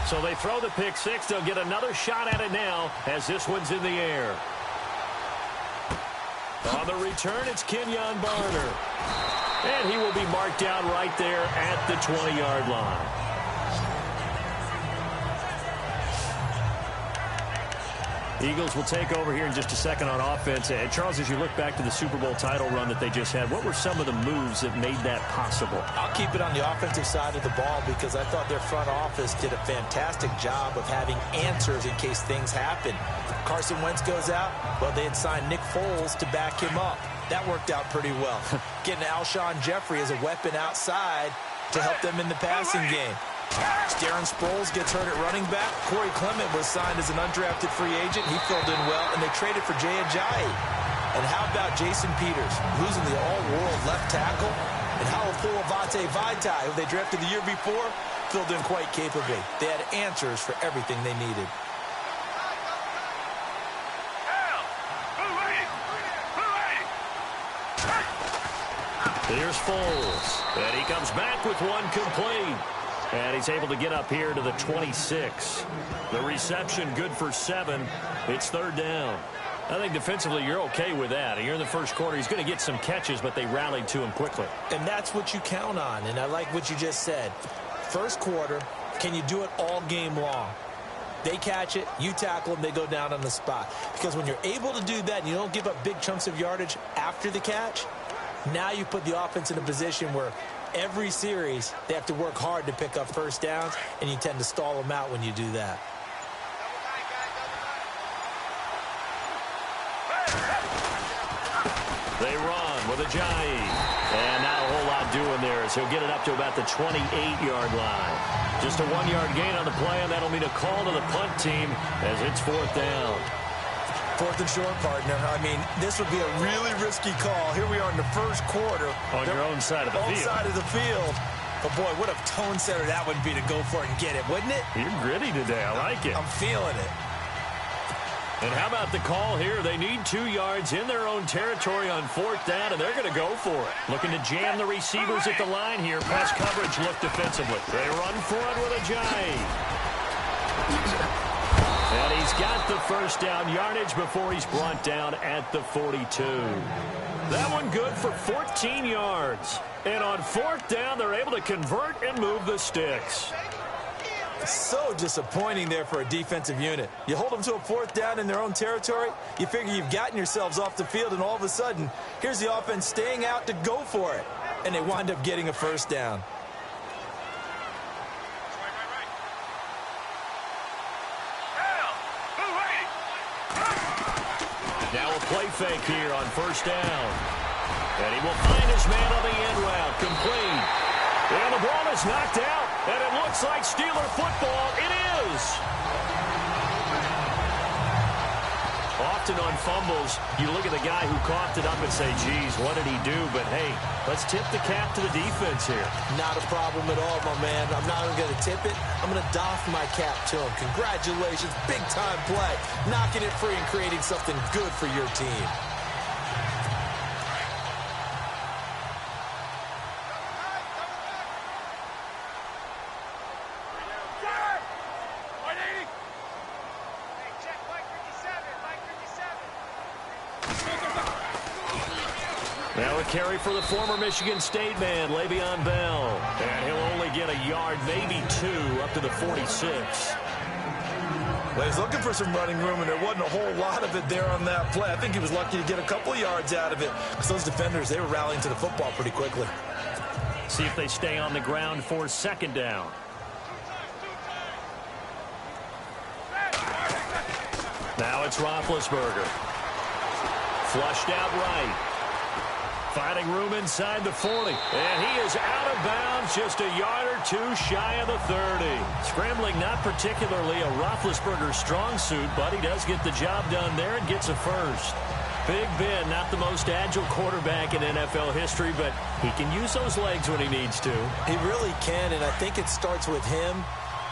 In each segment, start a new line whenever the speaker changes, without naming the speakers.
So they throw the pick six. They'll get another shot at it now as this one's in the air. On the return, it's Kenyon Barner. And he will be marked down right there at the 20-yard line. Eagles will take over here in just a second on offense. And Charles, as you look back to the Super Bowl title run that they just had, what were some of the moves that made that possible?
I'll keep it on the offensive side of the ball because I thought their front office did a fantastic job of having answers in case things happen. Carson Wentz goes out, well, they had signed Nick Foles to back him up. That worked out pretty well. Getting Alshon Jeffrey as a weapon outside to help them in the passing game. Darren Sproles gets hurt at running back. Corey Clement was signed as an undrafted free agent. He filled in well, and they traded for Jay Ajayi. And how about Jason Peters, losing the all-world left tackle? And how will Pulavate Vaitai, who they drafted the year before, filled in quite capably. They had answers for everything they needed.
Here's Foles, and he comes back with one complete. And he's able to get up here to the 26. The reception good for 7. It's third down. I think defensively you're okay with that. Here in the first quarter, he's going to get some catches, but they rallied to him quickly.
And that's what you count on, and I like what you just said. First quarter, can you do it all game long? They catch it, you tackle them, they go down on the spot. Because when you're able to do that and you don't give up big chunks of yardage after the catch, now you put the offense in a position where every series they have to work hard to pick up first downs, and you tend to stall them out when you do that.
They run with Ajayi. And not a whole lot doing there as he'll get it up to about the 28-yard line. Just a 1-yard gain on the play, and that'll mean a call to the punt team as it's fourth down.
Fourth and short, partner. I mean, this would be a really risky call. Here we are in the first quarter.
On your own side of the field.
Side of the field. But, boy, what a tone setter that would be to go for it and get it, wouldn't it?
You're gritty today. I like it.
I'm feeling it.
And how about the call here? They need 2 yards in their own territory on fourth down, and they're going to go for it. Looking to jam the receivers at the line here. Press coverage look defensively. They run for it with Ajayi. And he's got the first down yardage before he's brought down at the 42. That one good for 14 yards. And on fourth down, they're able to convert and move the sticks.
So disappointing there for a defensive unit. You hold them to a fourth down in their own territory, you figure you've gotten yourselves off the field, and all of a sudden, here's the offense staying out to go for it. And they wind up getting a first down.
Now a play fake here on first down. And he will find his man on the end route. Complete. And the ball is knocked out. And it looks like Steeler football. It is. Often on fumbles, you look at the guy who coughed it up and say, geez, what did he do? But, hey, let's tip the cap to the defense here.
Not a problem at all, my man. I'm not even going to tip it. I'm going to doff my cap to him. Congratulations. Big-time play. Knocking it free and creating something good for your team.
Now a carry for the former Michigan State man, Le'Veon Bell. And he'll only get a yard, maybe 2, up to the 46.
Well, he's looking for some running room, and there wasn't a whole lot of it there on that play. I think he was lucky to get a couple of yards out of it because those defenders, they were rallying to the football pretty quickly.
See if they stay on the ground for second down. Now it's Roethlisberger. Flushed out right. Finding room inside the 40. And he is out of bounds, just a yard or 2 shy of the 30. Scrambling not particularly a Roethlisberger strong suit, but he does get the job done there and gets a first. Big Ben, not the most agile quarterback in NFL history, but he can use those legs when he needs to.
He really can, and I think it starts with him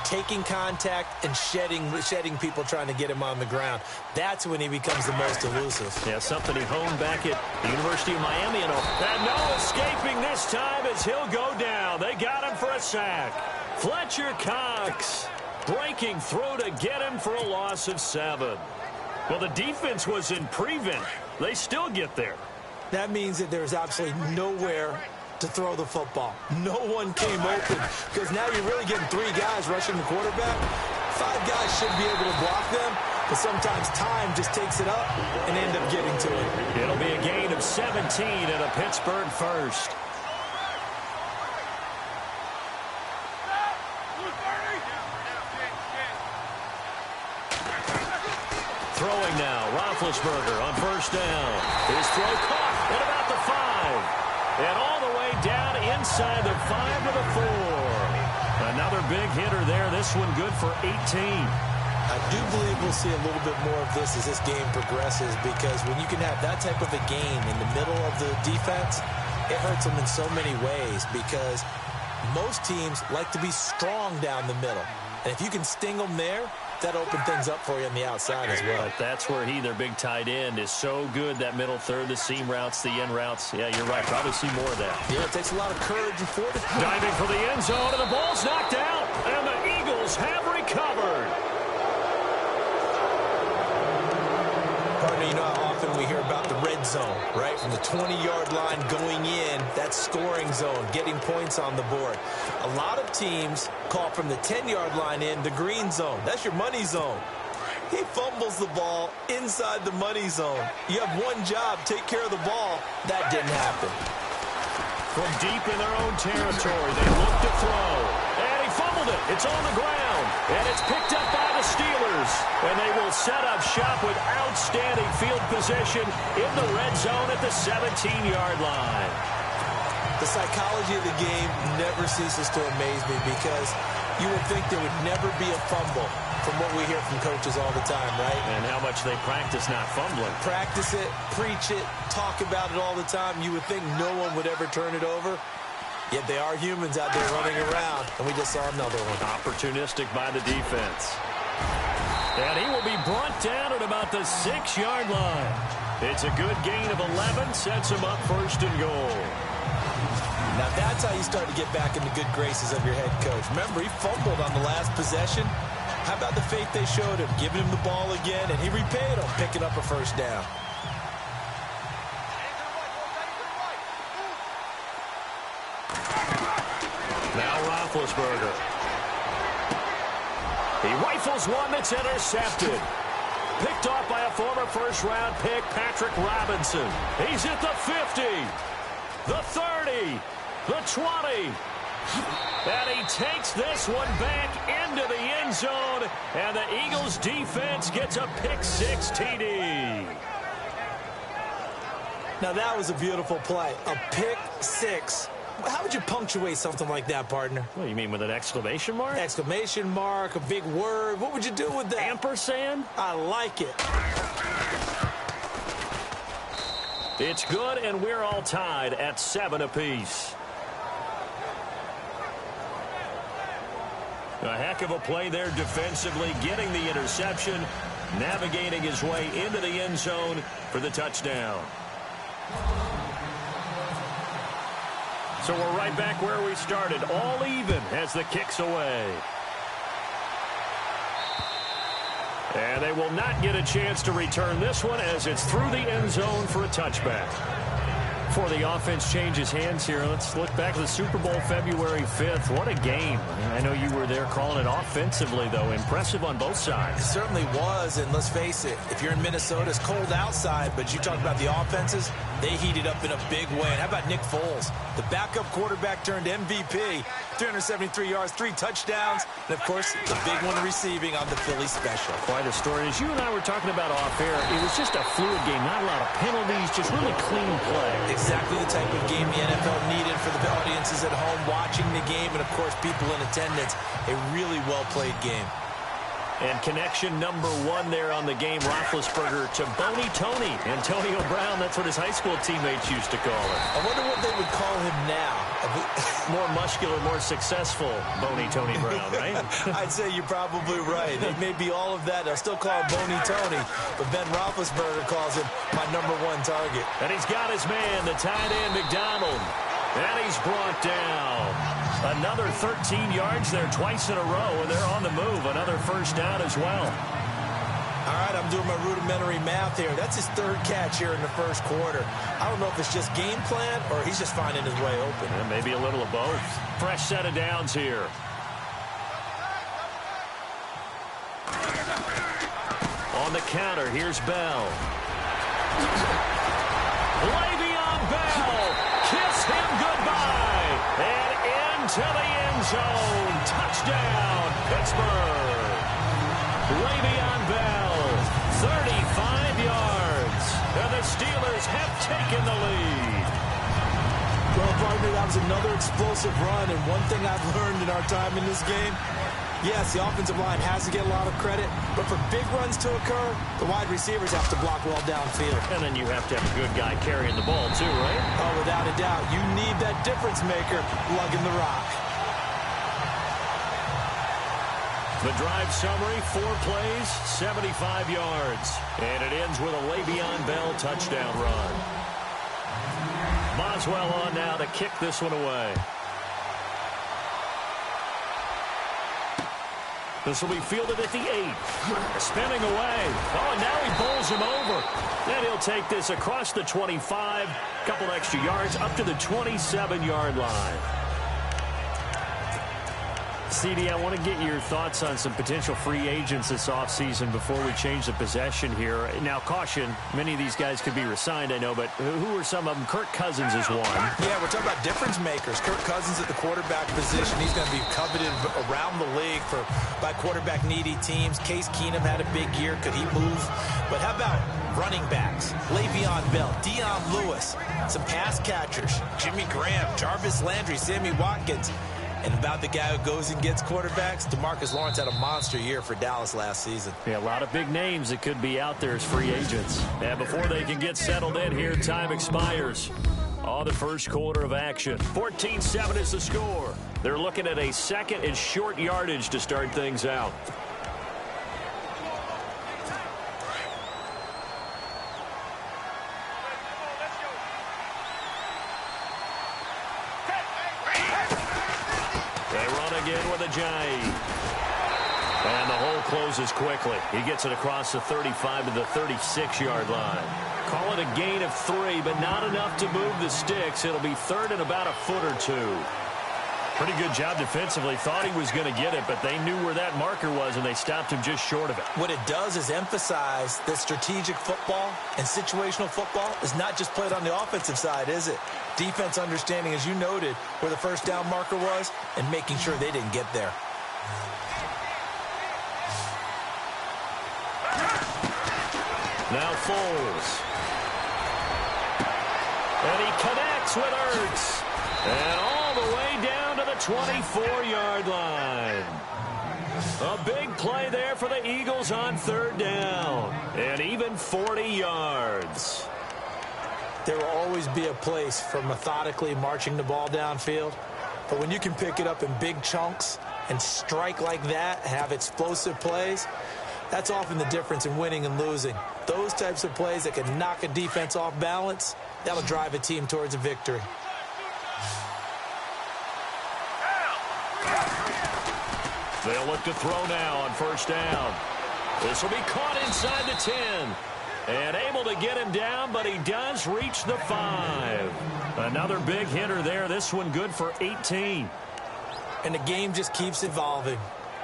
taking contact and shedding people trying to get him on the ground. That's when he becomes the most elusive.
Yeah, something he honed back at the University of Miami. And no escaping this time as he'll go down. They got him for a sack. Fletcher Cox. breaking through to get him for a loss of 7. Well, the defense was in prevent. They still get there.
That means that there's absolutely nowhere to throw the football. No one came open because now you're really getting 3 guys rushing the quarterback. 5 guys should be able to block them, but sometimes time just takes it up and end up getting to it.
It'll be a gain of 17 and a Pittsburgh first. Throwing now, Roethlisberger on first down. His throw caught at about the 5. And all the way down inside the 5 to the 4. Another big hitter there. This one good for 18.
I do believe we'll see a little bit more of this as this game progresses, because when you can have that type of a game in the middle of the defense, it hurts them in so many ways, because most teams like to be strong down the middle. And if you can sting them there, that opened things up for you on the outside as well.
But that's where their big tight end, is so good, that middle third, the seam routes, the end routes. Yeah, you're right. Probably see more of that.
Yeah, it takes a lot of courage and fortitude.
Diving for the end zone, and the ball's knocked out. And the Eagles have recovered.
Partner, you know how often we hear about the red zone, right? From the 20-yard line going in, that scoring zone, getting points on the board. A lot of teams call from the 10-yard line in the green zone. That's your money zone. He fumbles the ball inside the money zone. You have one job, take care of the ball. That didn't happen.
From deep in their own territory, they look to throw. And he fumbled it. It's on the ground. And it's picked up by the Steelers. And they will set up shop with outstanding field position in the red zone at the 17-yard line.
The psychology of the game never ceases to amaze me, because you would think there would never be a fumble from what we hear from coaches all the time, right?
And how much they practice not fumbling.
Practice it, preach it, talk about it all the time. You would think no one would ever turn it over. Yet they are humans out there running around, and we just saw another one.
Opportunistic by the defense. And he will be brought down at about the 6-yard line. It's a good gain of 11, sets him up first and goal.
Now that's how you start to get back in the good graces of your head coach. Remember, he fumbled on the last possession. How about the faith they showed him, giving him the ball again, and he repaid him, picking up a first down.
Now Roethlisberger. He rifles one that's intercepted. Picked off by a former first-round pick, Patrick Robinson. He's at the 50, the 30, the 20. And he takes this one back into the end zone, and the Eagles defense gets a pick-6 TD.
Now that was a beautiful play, a pick-6. How would you punctuate something like that, partner?
What do you mean, with an exclamation mark?
Exclamation mark, a big word. What would you do with that?
Ampersand?
I like it.
It's good, and we're all tied at 7 apiece. A heck of a play there defensively, getting the interception, navigating his way into the end zone for the touchdown. So we're right back where we started, all even as the kick's away. And they will not get a chance to return this one, as it's through the end zone for a touchback. Before the offense changes hands here, let's look back to the Super Bowl February 5th. What a game. I know you were there calling it offensively, though. Impressive on both sides.
It certainly was, and let's face it, if you're in Minnesota, it's cold outside, but you talk about the offenses, they heated up in a big way. And how about Nick Foles? The backup quarterback turned MVP, 373 yards, 3 touchdowns, and, of course, the big one receiving on the Philly special.
Quite a story. As you and I were talking about off air, it was just a fluid game, not a lot of penalties, just really clean play.
Exactly the type of game the NFL needed for the audiences at home watching the game, and, of course, people in attendance. A really well-played game.
And connection number 1 there on the game, Roethlisberger to Boney Tony. Antonio Brown, that's what his high school teammates used to call him.
I wonder what they would call him now.
More muscular, more successful Boney Tony Brown, right?
I'd say you're probably right. It may be all of that. They'll still call him Boney Tony, but Ben Roethlisberger calls him my #1 target.
And he's got his man, the tight end, McDonald. And he's brought down. Another 13 yards there twice in a row, and they're on the move. Another first down as well.
All right, I'm doing my rudimentary math here. That's his third catch here in the first quarter. I don't know if it's just game plan or he's just finding his way open.
Yeah, maybe a little of both. Fresh set of downs here. On the counter, here's Bell. Le'Veon Bell, kiss him goodbye, and into the end zone. Touchdown, Pittsburgh. Le'Veon Bell, 35 yards, and the Steelers have taken the lead.
Well, partner, that was another explosive run, and one thing I've learned in our time in this game, yes, the offensive line has to get a lot of credit, but for big runs to occur, the wide receivers have to block well downfield.
And then you have to have a good guy carrying the ball too, right?
Oh, without a doubt. You need that difference maker lugging the rock.
The drive summary, 4 plays, 75 yards. And it ends with a Le'Veon Bell touchdown run. Boswell on now to kick this one away. This will be fielded at the 8. Spinning away. Oh, and now he bowls him over. Then he'll take this across the 25. Couple extra yards up to the 27-yard line. CD, I want to get your thoughts on some potential free agents this offseason before we change the possession here. Now, caution, many of these guys could be re-signed, I know, but who are some of them? Kirk Cousins is one.
Yeah, we're talking about difference makers. Kirk Cousins at the quarterback position. He's going to be coveted around the league by quarterback-needy teams. Case Keenum had a big year. Could he move? But how about running backs? Le'Veon Bell, Dion Lewis, some pass catchers, Jimmy Graham, Jarvis Landry, Sammy Watkins. And about the guy who goes and gets quarterbacks, DeMarcus Lawrence had a monster year for Dallas last season.
Yeah, a lot of big names that could be out there as free agents. And before they can get settled in here, time expires. On the first quarter of action. 14-7 is the score. They're looking at a second and short yardage to start things out. And the hole closes quickly. He gets it across the 35 to the 36-yard line. Call it a gain of 3, but not enough to move the sticks. It'll be third and about a foot or 2. Pretty good job defensively. Thought he was going to get it, but they knew where that marker was, and they stopped him just short of it.
What it does is emphasize that strategic football and situational football is not just played on the offensive side, is it? Defense understanding, as you noted, where the first down marker was and making sure they didn't get there.
Now Foles. And he connects with Ertz. And all the way down to the 24-yard line. A big play there for the Eagles on third down. And even 40 yards.
There will always be a place for methodically marching the ball downfield. But when you can pick it up in big chunks and strike like that, have explosive plays, that's often the difference in winning and losing. Those types of plays that can knock a defense off balance, that'll drive a team towards a victory.
They'll look to throw now on first down. This will be caught inside the 10. And able to get him down, but he does reach the 5. Another big hitter there. This one good for 18.
And the game just keeps evolving.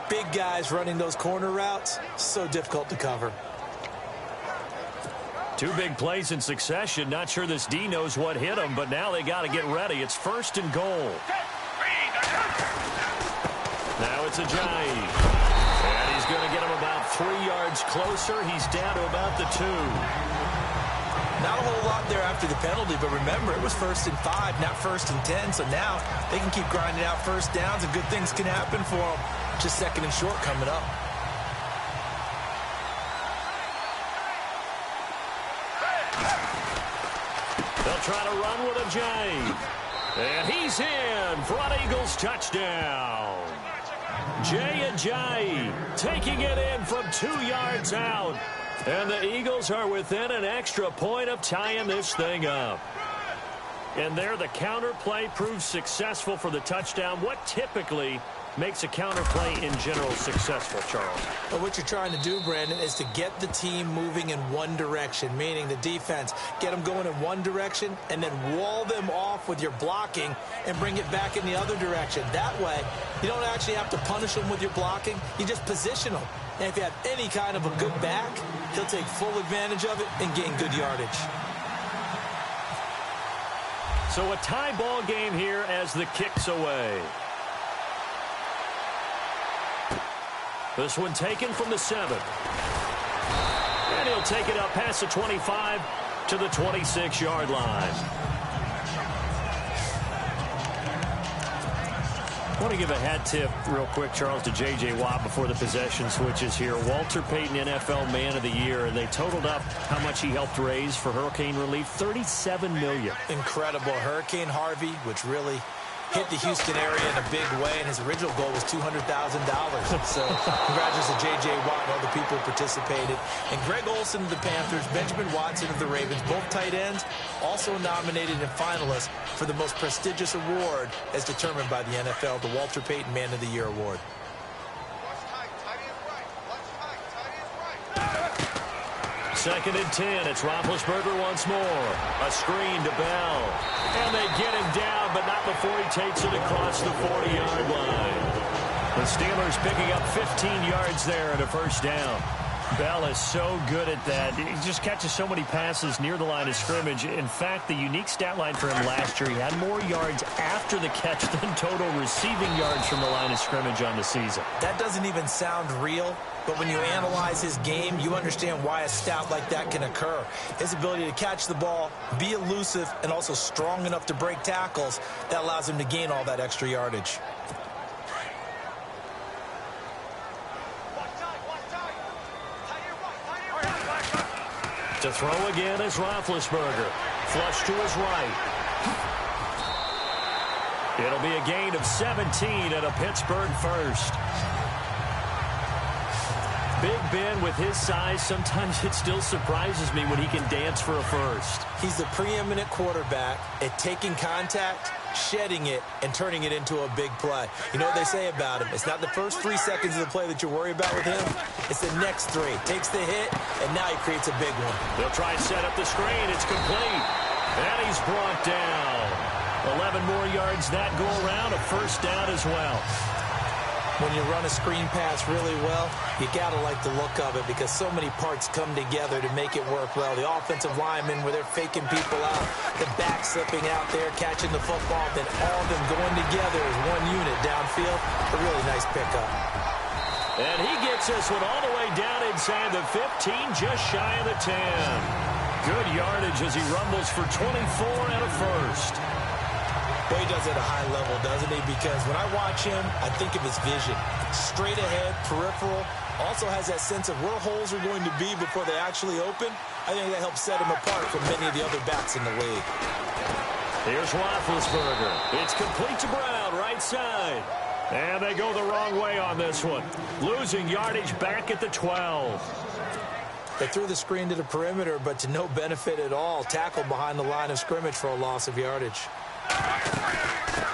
Big guys running those corner routes, so difficult to cover.
2 big plays in succession. Not sure this D knows what hit him, but now they got to get ready. It's first and goal. Now it's Ajayi. And he's going to get him about 3 yards closer. He's down to about the 2.
Not a whole lot there after the penalty, but remember, it was 1st and 5, not 1st and 10. So now they can keep grinding out first downs, and good things can happen for them. Just 2nd and short coming up.
They'll try to run with Ajayi. And he's in for an Eagles touchdown. Jay Ajayi taking it in from 2 yards out. And the Eagles are within an extra point of tying this thing up. And there the counter play proves successful for the touchdown. What typically makes a counter play in general successful, Charles?
Well, what you're trying to do, Brandon, is to get the team moving in one direction, meaning the defense, get them going in one direction and then wall them off with your blocking and bring it back in the other direction. That way, you don't actually have to punish them with your blocking. You just position them. And if you have any kind of a good back, he'll take full advantage of it and gain good yardage.
So a tie ball game here as the kick's away. This one taken from the 7. And he'll take it up past the 25 to the 26-yard line. I want to give a hat tip real quick, Charles, to J.J. Watt before the possession switches here. Walter Payton, NFL Man of the Year, and they totaled up how much he helped raise for hurricane relief, $37 million.
Incredible. Hurricane Harvey, which really hit the Houston area in a big way, and his original goal was $200,000. So congratulations to J.J. Watt and all the people who participated. And Greg Olsen of the Panthers, Benjamin Watson of the Ravens, both tight ends, also nominated and finalists for the most prestigious award as determined by the NFL, the Walter Payton Man of the Year Award.
Second and 10. It's Roethlisberger once more. A screen to Bell. And they get him down, but not before he takes it across the 40-yard line. The Steelers picking up 15 yards there and a first down. Bell is so good at that. He just catches so many passes near the line of scrimmage. In fact, the unique stat line for him last year, he had more yards after the catch than total receiving yards from the line of scrimmage on the season.
That doesn't even sound real, but when you analyze his game, you understand why a stat like that can occur. His ability to catch the ball, be elusive, and also strong enough to break tackles, that allows him to gain all that extra yardage.
To throw again is Roethlisberger. Flush to his right. It'll be a gain of 17 and a Pittsburgh first. Big Ben, with his size, sometimes it still surprises me when he can dance for a first.
He's the preeminent quarterback at taking contact, shedding it, and turning it into a big play. You know what they say about him? It's not the first 3 seconds of the play that you worry about with him. It's the next 3. Takes the hit, and now he creates a big one.
They'll try and set up the screen. It's complete. And he's brought down. 11 more yards that go around. A first down as well.
When you run a screen pass really well, you got to like the look of it because so many parts come together to make it work well. The offensive linemen, where they're faking people out, the back slipping out there, catching the football, then all of them going together as one unit downfield. A really nice pickup.
And he gets this one all the way down inside the 15, just shy of the 10. Good yardage as he rumbles for 24 and a first.
Well, he does it at a high level, doesn't he? Because when I watch him, I think of his vision. Straight ahead, peripheral. Also has that sense of where holes are going to be before they actually open. I think that helps set him apart from many of the other backs in the league.
Here's Roethlisberger. It's complete to Brown, right side. And they go the wrong way on this one. Losing yardage back at the 12.
They threw the screen to the perimeter, but to no benefit at all. Tackled behind the line of scrimmage for a loss of yardage.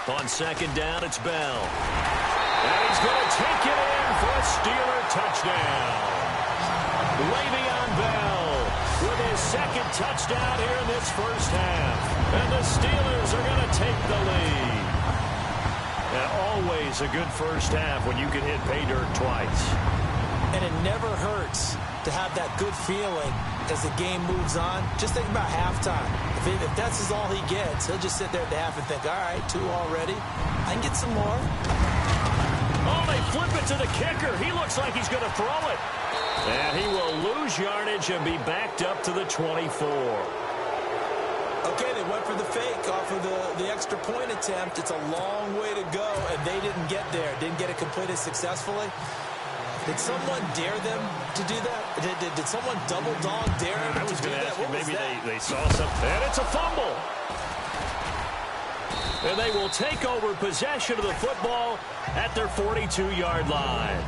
On second down, it's Bell. And he's going to take it in for a Steeler touchdown. Le'Veon Bell with his second touchdown here in this first half. And the Steelers are going to take the lead. And always a good first half when you can hit pay dirt twice.
And it never hurts to have that good feeling as the game moves on. Just think about halftime. If that's all he gets, he'll just sit there at the half and think, all right, 2 already. I can get some more.
Oh, they flip it to the kicker. He looks like he's going to throw it. And he will lose yardage and be backed up to the 24.
Okay, they went for the fake off of the extra point attempt. It's a long way to go, and they didn't get there. Didn't get it completed successfully. Did someone dare them to do that? Did someone double dog dare them to do that?
I was going to ask you, maybe they saw something. And it's a fumble. And they will take over possession of the football at their 42-yard line.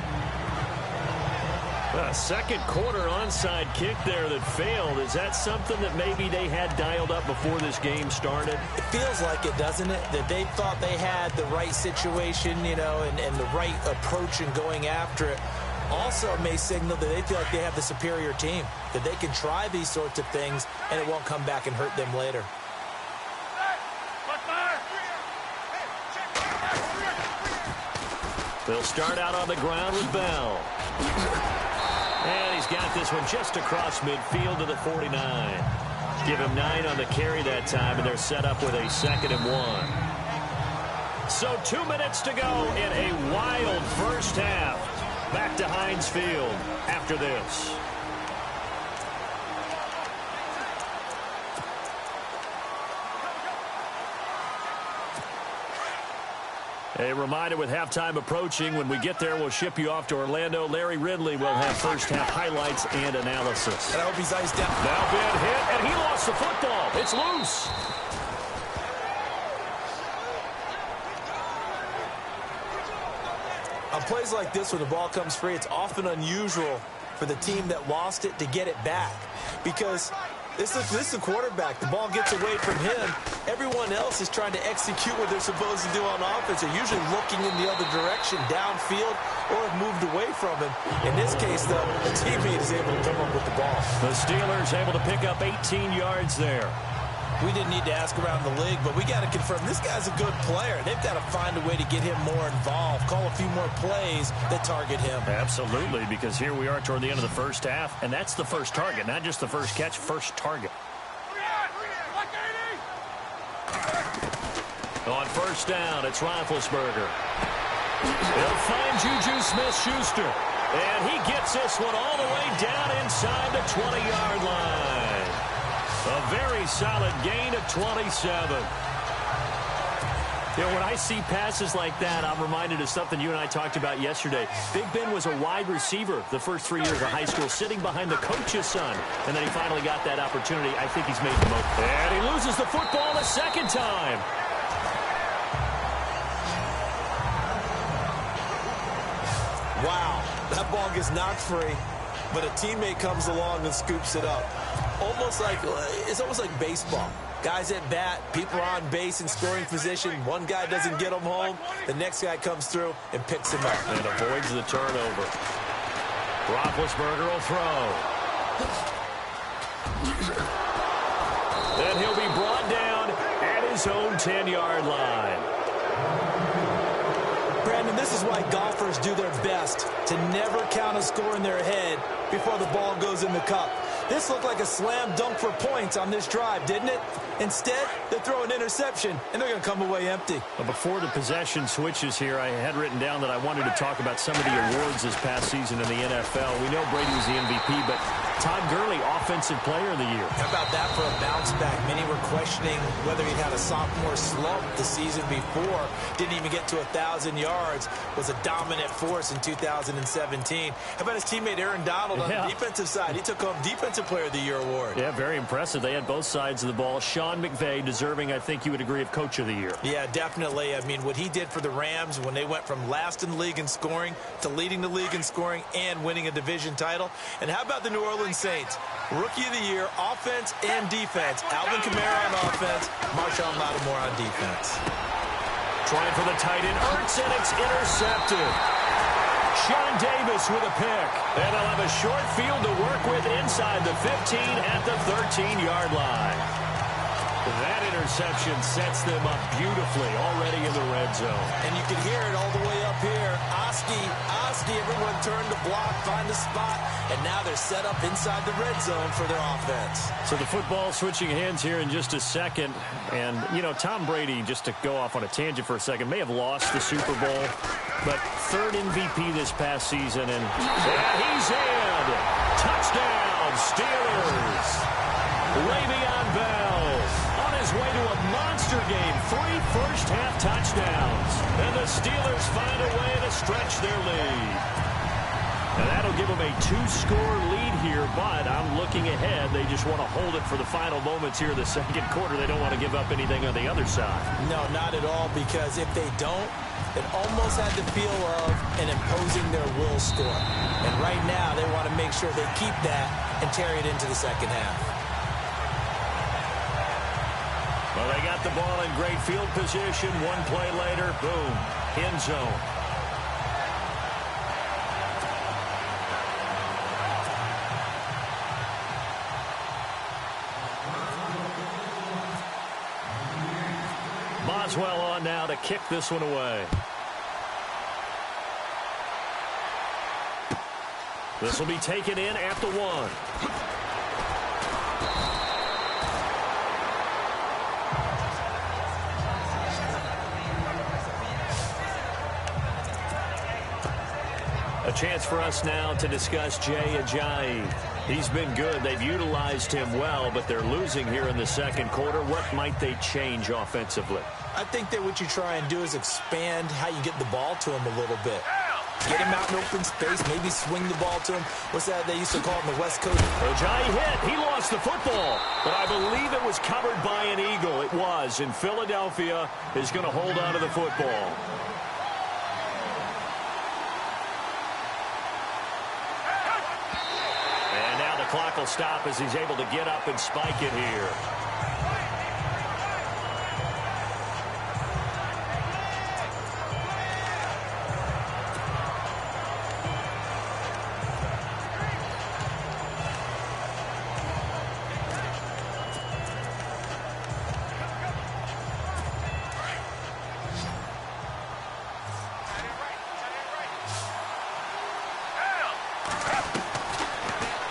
A second quarter onside kick there that failed. Is that something that maybe they had dialed up before this game started?
It feels like it, doesn't it? That they thought they had the right situation, you know, and the right approach in going after it. Also may signal that they feel like they have the superior team, that they can try these sorts of things and it won't come back and hurt them later.
They'll start out on the ground with Bell. And he's got this one just across midfield to the 49. Give him 9 on the carry that time, and they're set up with a 2nd and 1. So 2 minutes to go in a wild first half. Back to Heinz Field after this. A reminder, with halftime approaching, when we get there, we'll ship you off to Orlando. Larry Ridley will have first-half highlights and analysis.
And I hope he's iced down.
Now been hit, and he lost the football. It's loose.
On plays like this, when the ball comes free, it's often unusual for the team that lost it to get it back. Because this is the quarterback. The ball gets away from him. Everyone else is trying to execute what they're supposed to do on offense. They're usually looking in the other direction, downfield, or have moved away from him. In this case, though, the teammate is able to come up with the ball.
The Steelers able to pick up 18 yards there.
We didn't need to ask around the league, but we got to confirm this guy's a good player. They've got to find a way to get him more involved, call a few more plays that target him.
Absolutely, because here we are toward the end of the first half, and that's the first target, not just the first catch, first target. On first down, it's Roethlisberger. He'll find Juju Smith-Schuster, and he gets this one all the way down inside the 20-yard line. A very solid gain of 27. You know, when I see passes like that, I'm reminded of something you and I talked about yesterday. Big Ben was a wide receiver the first 3 years of high school, sitting behind the coach's son. And then he finally got that opportunity. I think he's made the most. And he loses the football a second time.
Wow, that ball gets knocked free, but a teammate comes along and scoops it up. It's almost like baseball. Guys at bat, people are on base in scoring position. One guy doesn't get them home. The next guy comes through and picks him up.
And avoids the turnover. Roethlisberger will throw. And he'll be brought down at his own 10-yard line.
Brandon, this is why golfers do their best to never count a score in their head before the ball goes in the cup. This looked like a slam dunk for points on this drive, didn't it? Instead, they throw an interception, and they're going to come away empty.
Well, before the possession switches here, I had written down that I wanted to talk about some of the awards this past season in the NFL. We know Brady was the MVP, but Todd Gurley, Offensive Player of the Year.
How about that for a bounce back? Many were questioning whether he'd had a sophomore slump the season before. Didn't even get to 1,000 yards. Was a dominant force in 2017. How about his teammate Aaron Donald on the defensive side? He took home Defensive Player of the Year award.
Yeah, very impressive. They had both sides of the ball. Sean McVay deserving, I think you would agree, of Coach of the Year.
Yeah, definitely. I mean, what he did for the Rams when they went from last in the league in scoring to leading the league in scoring and winning a division title. And how about the New Orleans Saints? Rookie of the Year, offense and defense. Alvin Kamara on offense, Marshawn Lattimore on defense.
Trying for the tight end, Ertz, and it's intercepted. Sean Davis with a pick. And they'll have a short field to work with inside the 15 at the 13-yard line. That interception sets them up beautifully already in the red zone.
And you can hear it all the way up here. Oski, everyone turned to block, find a spot, and now they're set up inside the red zone for their offense.
So the football switching hands here in just a second. And, you know, Tom Brady, just to go off on a tangent for a second, may have lost the Super Bowl, but third MVP this past season. And he's in. Touchdown, Steelers. Le'Veon Bell on his way to a monster game. 3 first-half touchdowns. And the Steelers find a way to stretch their lead. And that'll give them a 2-score lead here, but I'm looking ahead. They just want to hold it for the final moments here in the second quarter. They don't want to give up anything on the other side.
No, not at all, because if they don't, It almost had the feel of an imposing their will score. And right now, they want to make sure they keep that and carry it into the second half.
Well, they got the ball in great field position. One play later, boom, end zone. Boswell on now to kick this one away. This will be taken in at the 1. A chance for us now to discuss Jay Ajayi. He's been good. They've utilized him well, but they're losing here in the second quarter. What might they change offensively?
I think that what you try and do is expand how you get the ball to him a little bit. Get him out in open space, maybe swing the ball to him. What's that they used to call it in the West Coast?
Ajayi hit. He lost the football, but I believe it was covered by an Eagle. It was, and Philadelphia is going to hold on to the football. And now the clock will stop as he's able to get up and spike it here.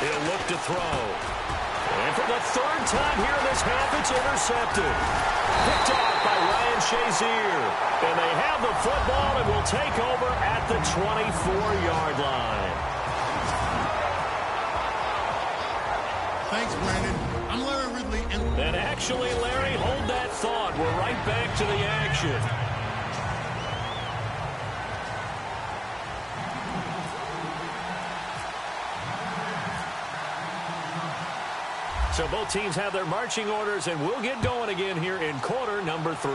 He'll look to throw. And for the third time here in this half, it's intercepted. Picked off by Ryan Shazier. And they have the football and will take over at the 24-yard line.
Thanks, Brandon. I'm Larry Ridley.
And actually, Larry, hold that thought. We're right back to the action. So both teams have their marching orders, and we'll get going again here in quarter number 3.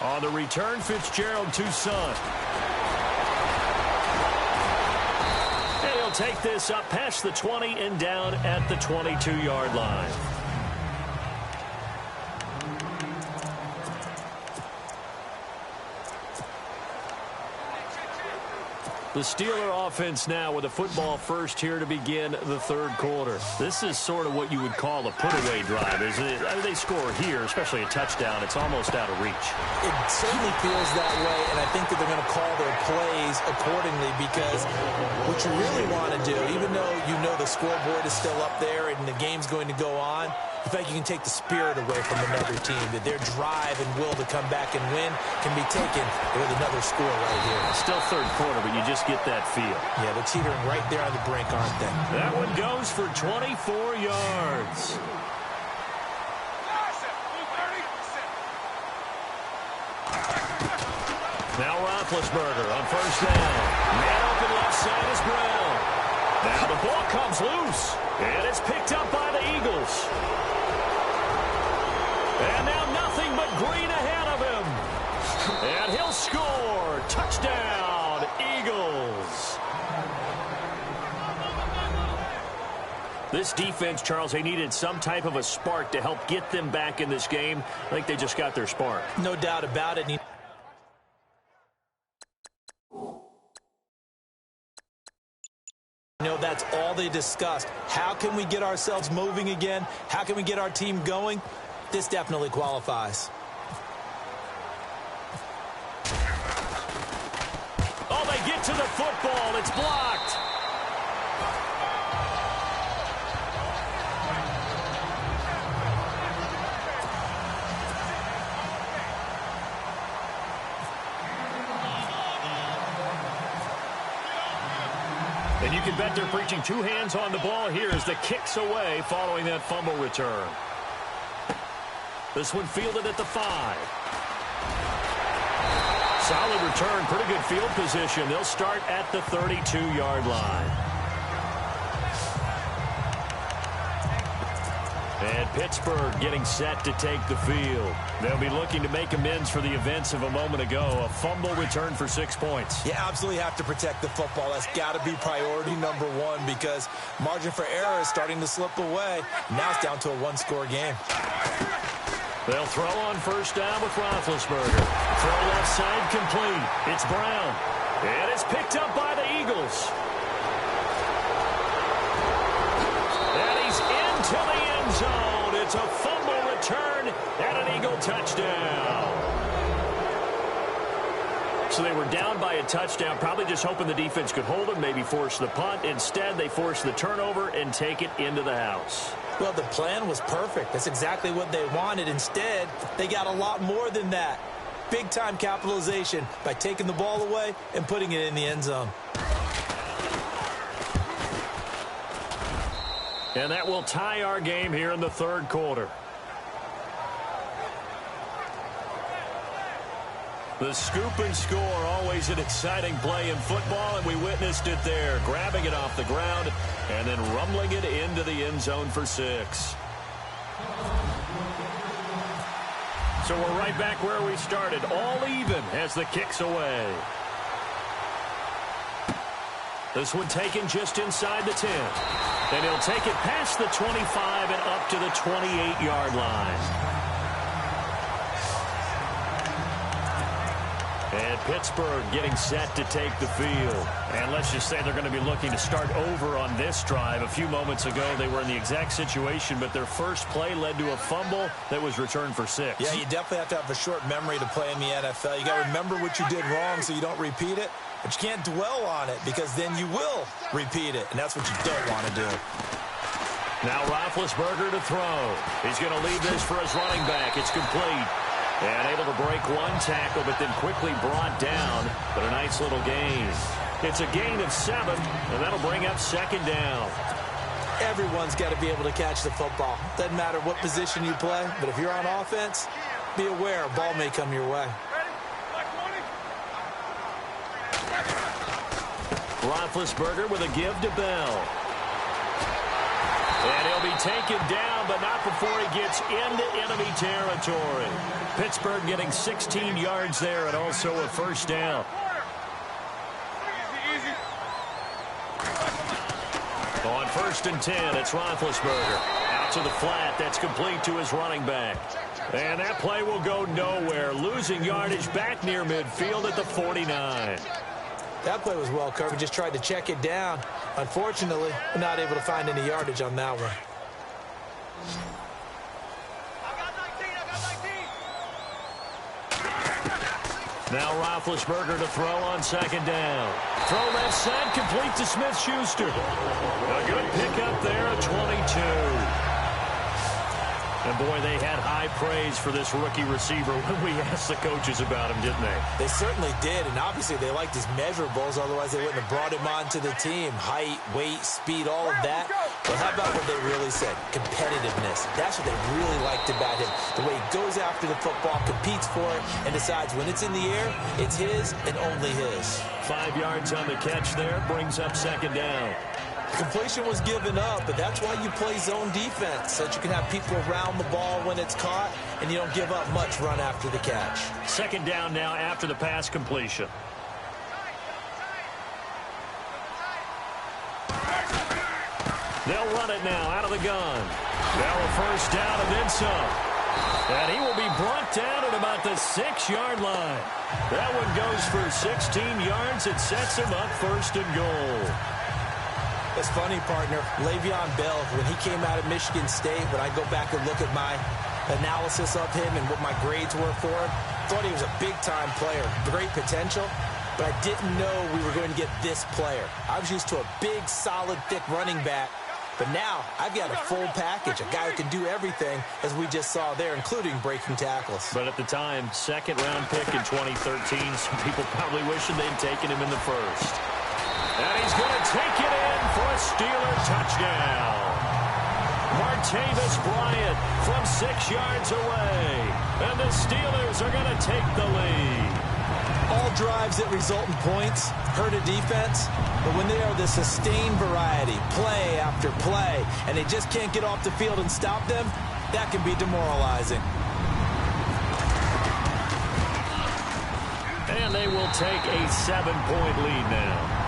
On the return, Fitzgerald to Son. And he'll take this up past the 20 and down at the 22-yard line. The Steeler offense now with a football first here to begin the third quarter. This is sort of what you would call a put-away drive, isn't it? I mean, they score here, especially a touchdown. It's almost out of reach.
It certainly feels that way, and I think that they're going to call their plays accordingly because what you really want to do, even though you know the scoreboard is still up there and the game's going to go on, in fact, you can take the spirit away from another team, that their drive and will to come back and win can be taken with another score right here.
Still third quarter, but you just get that feel.
Yeah, they're teetering right there on the brink, aren't they?
That one goes for 24 yards. Now Roethlisberger on first down. Man open left side is Brown. Now the ball comes loose, and it's picked up by the Eagles. And now nothing but green ahead of him. And he'll score. Touchdown, Eagles. This defense, Charles, they needed some type of a spark to help get them back in this game. I think they just got their spark.
No doubt about it. You know, that's all they discussed. How can we get ourselves moving again? How can we get our team going? This definitely qualifies.
Oh, they get to the football. It's blocked. And you can bet they're preaching two hands on the ball here as the kick's away following that fumble return. This one fielded at the 5. Solid return, pretty good field position. They'll start at the 32-yard line. And Pittsburgh getting set to take the field. They'll be looking to make amends for the events of a moment ago. A fumble return for 6 points.
You absolutely have to protect the football. That's got to be priority number one because margin for error is starting to slip away. Now it's down to a one-score game.
They'll throw on first down with Roethlisberger. Throw left side complete. It's Brown. And it's picked up by the Eagles. And he's into the end zone. It's a fumble return and an Eagle touchdown. So they were down by a touchdown, probably just hoping the defense could hold them, maybe force the punt. Instead, they force the turnover and take it into the house.
Well, the plan was perfect. That's exactly what they wanted. Instead, they got a lot more than that. Big-time capitalization by taking the ball away and putting it in the end zone.
And that will tie our game here in the third quarter. The scoop and score, always an exciting play in football, and we witnessed it there, grabbing it off the ground and then rumbling it into the end zone for 6. So we're right back where we started, all even as the kick's away. This one taken just inside the 10. And he'll take it past the 25 and up to the 28-yard line. And Pittsburgh getting set to take the field. And let's just say they're going to be looking to start over on this drive. A few moments ago, they were in the exact situation, but their first play led to a fumble that was returned for 6.
Yeah, you definitely have to have a short memory to play in the NFL. You got to remember what you did wrong so you don't repeat it. But you can't dwell on it because then you will repeat it, and that's what you don't want to do.
Now Roethlisberger to throw. He's going to leave this for his running back. It's complete. And able to break one tackle, but then quickly brought down. But a nice little gain. It's a gain of 7, and that'll bring up second down.
Everyone's got to be able to catch the football. Doesn't matter what position you play, but if you're on offense, be aware a ball may come your way.
Roethlisberger with a give to Bell. And he'll be taken down, but not before he gets into enemy territory. Pittsburgh getting 16 yards there and also a first down. On 1st and 10, it's Roethlisberger. Out to the flat. That's complete to his running back. And that play will go nowhere. Losing yardage back near midfield at the 49.
That play was well covered. Just tried to check it down. Unfortunately, we're not able to find any yardage on that one.
Now Roethlisberger to throw on second down. Throw left side, complete to Smith-Schuster. A good pickup there at 22. And, boy, they had high praise for this rookie receiver when we asked the coaches about him, didn't they?
They certainly did, and obviously they liked his measurables. Otherwise, they wouldn't have brought him onto the team. Height, weight, speed, all of that. But how about what they really said? Competitiveness. That's what they really liked about him. The way he goes after the football, competes for it, and decides when it's in the air, it's his and only his.
5 yards on the catch there, brings up second down.
Completion was given up, but that's why you play zone defense, so that you can have people around the ball when it's caught, and you don't give up much run after the catch.
Second down now after the pass completion. They'll run it now out of the gun. Now a first down and then some. And he will be brought down at about the 6-yard line. That one goes for 16 yards. It sets him up 1st and goal.
It's funny, partner. Le'Veon Bell, when he came out of Michigan State, when I go back and look at my analysis of him and what my grades were for him, thought he was a big-time player, great potential, but I didn't know we were going to get this player. I was used to a big, solid, thick running back, but now I've got a full package, a guy who can do everything, as we just saw there, including breaking tackles.
But at the time, second-round pick in 2013, some people probably wishing they'd taken him in the first. And he's going to take it in for a Steeler touchdown. Martavis Bryant from 6 yards away. And the Steelers are going to take the lead.
All drives that result in points hurt a defense, but when they are the sustained variety, play after after play, and they just can't get off the field and stop them, that can be demoralizing.
And they will take a 7-point lead now.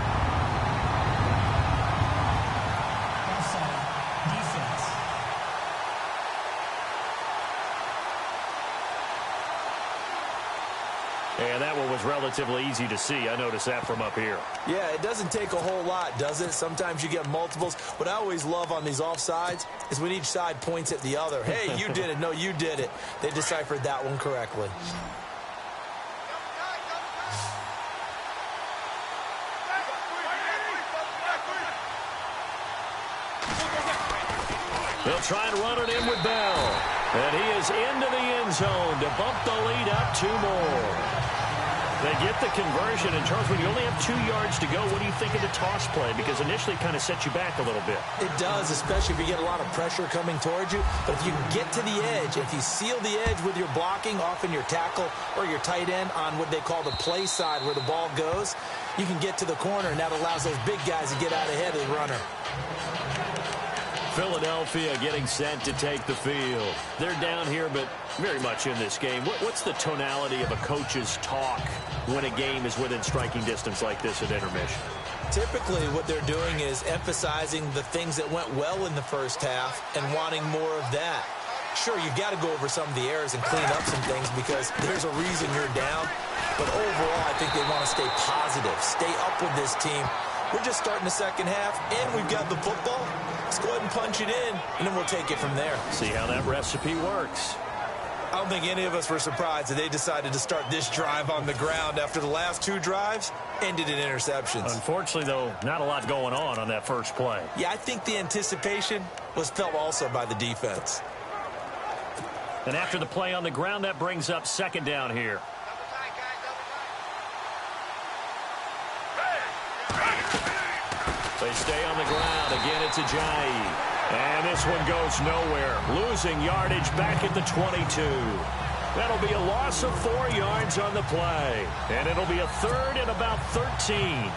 And that one was relatively easy to see. I noticed that from up here.
Yeah, it doesn't take a whole lot, does it? Sometimes you get multiples. What I always love on these offsides is when each side points at the other. Hey, you did it. No, you did it. They deciphered that one correctly.
They'll try and run it in with Bell. And he is into the end zone to bump the lead up 2 more. They get the conversion. And, Charles, when you only have 2 yards to go, what do you think of the toss play? Because initially it kind of sets you back a little bit.
It does, especially if you get a lot of pressure coming towards you. But if you get to the edge, if you seal the edge with your blocking, often your tackle or your tight end on what they call the play side where the ball goes, you can get to the corner, and that allows those big guys to get out ahead of the runner.
Philadelphia getting set to take the field. They're down here, but very much in this game. What's the tonality of a coach's talk when a game is within striking distance like this at intermission?
Typically, what they're doing is emphasizing the things that went well in the first half and wanting more of that. Sure, you've got to go over some of the errors and clean up some things because there's a reason you're down. But overall, I think they want to stay positive, stay up with this team. We're just starting the second half, and we've got the football. Let's go ahead and punch it in, and then we'll take it from there.
See how that recipe works.
I don't think any of us were surprised that they decided to start this drive on the ground after the last 2 drives ended in interceptions.
Unfortunately, though, not a lot going on that first play.
Yeah, I think the anticipation was felt also by the defense.
And after the play on the ground, that brings up second down here. They stay on the ground. Again, it's Ajayi. And this one goes nowhere. Losing yardage back at the 22. That'll be a loss of 4 yards on the play. And it'll be a third and about 13.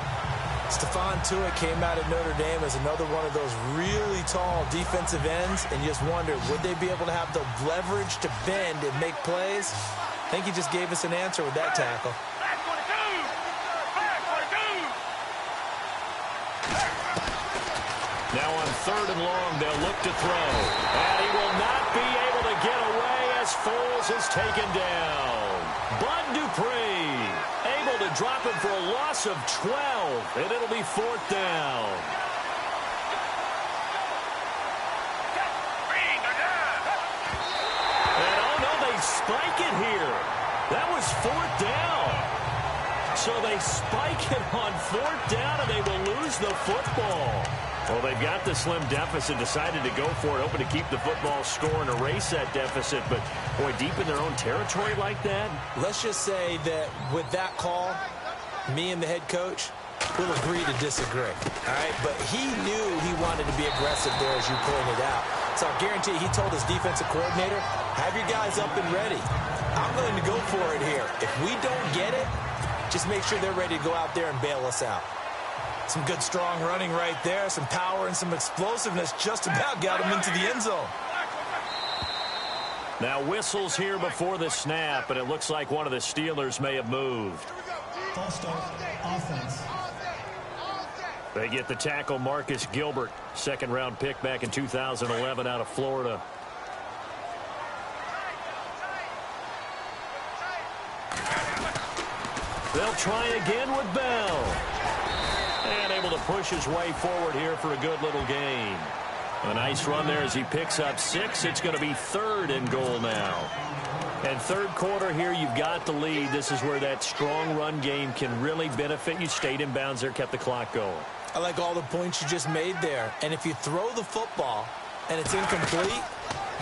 Stephon Tuitt came out of Notre Dame as another one of those really tall defensive ends, and you just wondered, would they be able to have the leverage to bend and make plays? I think he just gave us an answer with that tackle.
Now on 3rd and long, they'll look to throw. And he will not be able to get away as Foles is taken down. Bud Dupree able to drop him for a loss of 12, and it'll be 4th down. And oh no, they spike it here. That was 4th down. So they spike it on 4th down, and they will lose the football. Well, they've got the slim deficit, decided to go for it, hoping to keep the football score and erase that deficit. But, boy, deep in their own territory like that.
Let's just say that with that call, me and the head coach will agree to disagree. All right? But he knew he wanted to be aggressive there, as you pointed out. So I guarantee he told his defensive coordinator, have your guys up and ready. I'm going to go for it here. If we don't get it, just make sure they're ready to go out there and bail us out. Some good, strong running right there. Some power and some explosiveness just about got him into the end zone.
Now whistles here before the snap, and it looks like one of the Steelers may have moved.
False start, offense.
They get the tackle, Marcus Gilbert, 2nd-round pick back in 2011 out of Florida. They'll try again with Bell. And able to push his way forward here for a good little gain. A nice run there as he picks up 6. It's going to be 3rd and goal now. And 3rd quarter here, you've got the lead. This is where that strong run game can really benefit you. Stayed in bounds there, kept the clock going.
I like all the points you just made there. And if you throw the football and it's incomplete,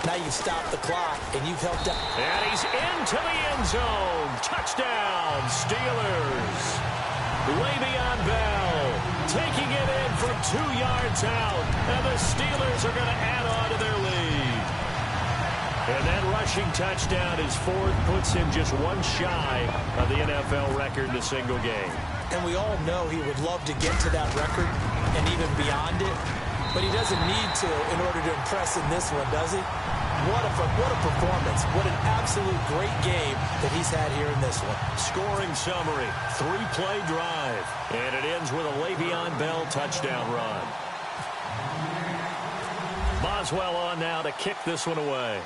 now you've stopped the clock and you've helped out.
And he's into the end zone. Touchdown, Steelers. Le'Veon Bell taking it in from 2 yards out. And the Steelers are going to add on to their lead. And that rushing touchdown is 4th, puts him just 1 shy of the NFL record in a single game.
And we all know he would love to get to that record and even beyond it. but he doesn't need to in order to impress in this one, does he? What a performance. What an absolute great game that he's had here in this one.
Scoring summary, 3-play drive. And it ends with a Le'Veon Bell touchdown run. Boswell on now to kick this one away.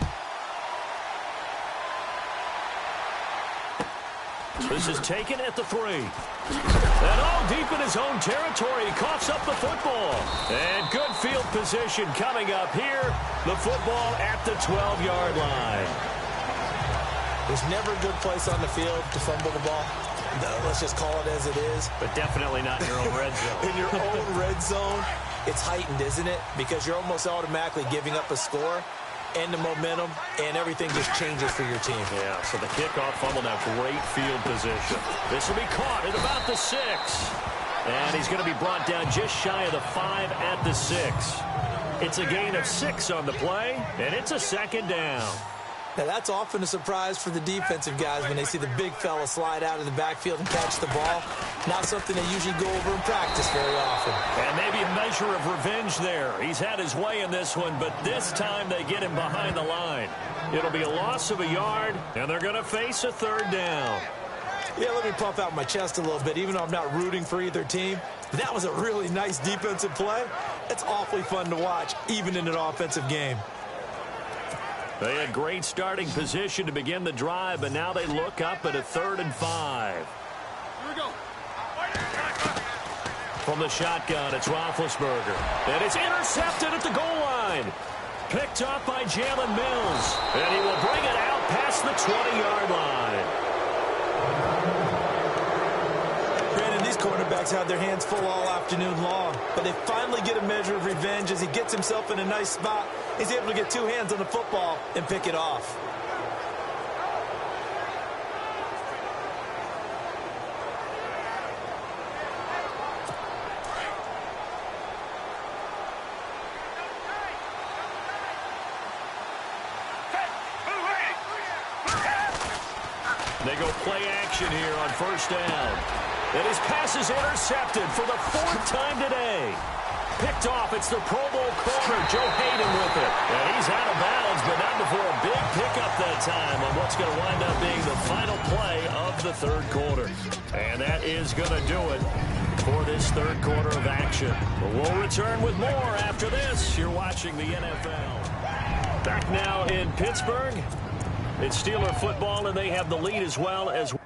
This is taken at the 3. And all deep in his own territory, he coughs up the football. And good field position coming up here. The football at the 12-yard line.
There's never a good place on the field to fumble the ball. No, let's just call it as it is.
But definitely not in your own red zone.
In your own red zone, it's heightened, isn't it? Because you're almost automatically giving up a score and the momentum, and everything just changes for your team.
Yeah, so the kickoff fumble now, great field position. This will be caught at about the 6. And he's going to be brought down just shy of the 5 at the 6. It's a gain of 6 on the play, and it's a second down.
Now, that's often a surprise for the defensive guys when they see the big fella slide out of the backfield and catch the ball. Not something they usually go over in practice very often.
And maybe a measure of revenge there. He's had his way in this one, but this time they get him behind the line. It'll be a loss of a yard, and they're going to face a third down.
Yeah, let me puff out my chest a little bit, even though I'm not rooting for either team. That was a really nice defensive play. It's awfully fun to watch, even in an offensive game.
They had great starting position to begin the drive, but now they look up at a 3rd and 5.
Here we go.
From the shotgun, it's Roethlisberger. And it's intercepted at the goal line. Picked up by Jalen Mills. And he will bring it out past the 20-yard line.
Brandon, these quarterbacks had their hands full all afternoon long, but they finally get a measure of revenge as he gets himself in a nice spot. He's able to get 2 hands on the football and pick it off.
They go play action here on 1st down. And his pass is intercepted for the 4th time today. Picked off. It's the Pro Bowl corner, Joe Hayden with it. And he's out of bounds, but not before a big pickup that time on what's going to wind up being the final play of the 3rd quarter. And that is going to do it for this 3rd quarter of action. We'll return with more after this. You're watching the NFL. Back now in Pittsburgh. It's Steeler football, and they have the lead as well as we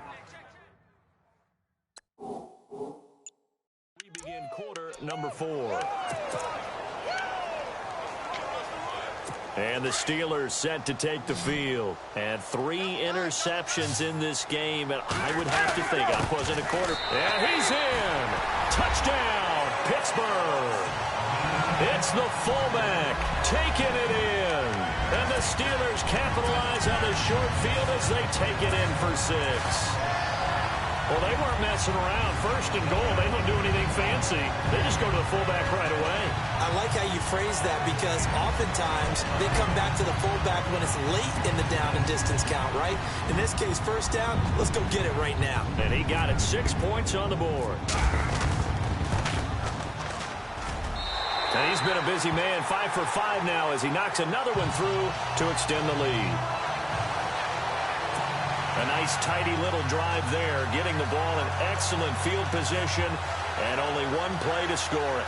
begin quarter number 4. And the Steelers set to take the field. And 3 interceptions in this game, and I would have to think I wasn't a quarter. And he's in. Touchdown, Pittsburgh. It's the fullback taking it in. And the Steelers capitalize on the short field as they take it in for 6. Well, they weren't messing around. 1st and goal, they don't do anything fancy. They just go to the fullback right away.
I like how you phrase that because oftentimes they come back to the fullback when it's late in the down and distance count, right? In this case, 1st down, let's go get it right now.
And he got it. 6 points on the board. And he's been a busy man, 5 for 5 now as he knocks another one through to extend the lead. A nice, tidy little drive there, getting the ball in excellent field position, and only 1 play to score it.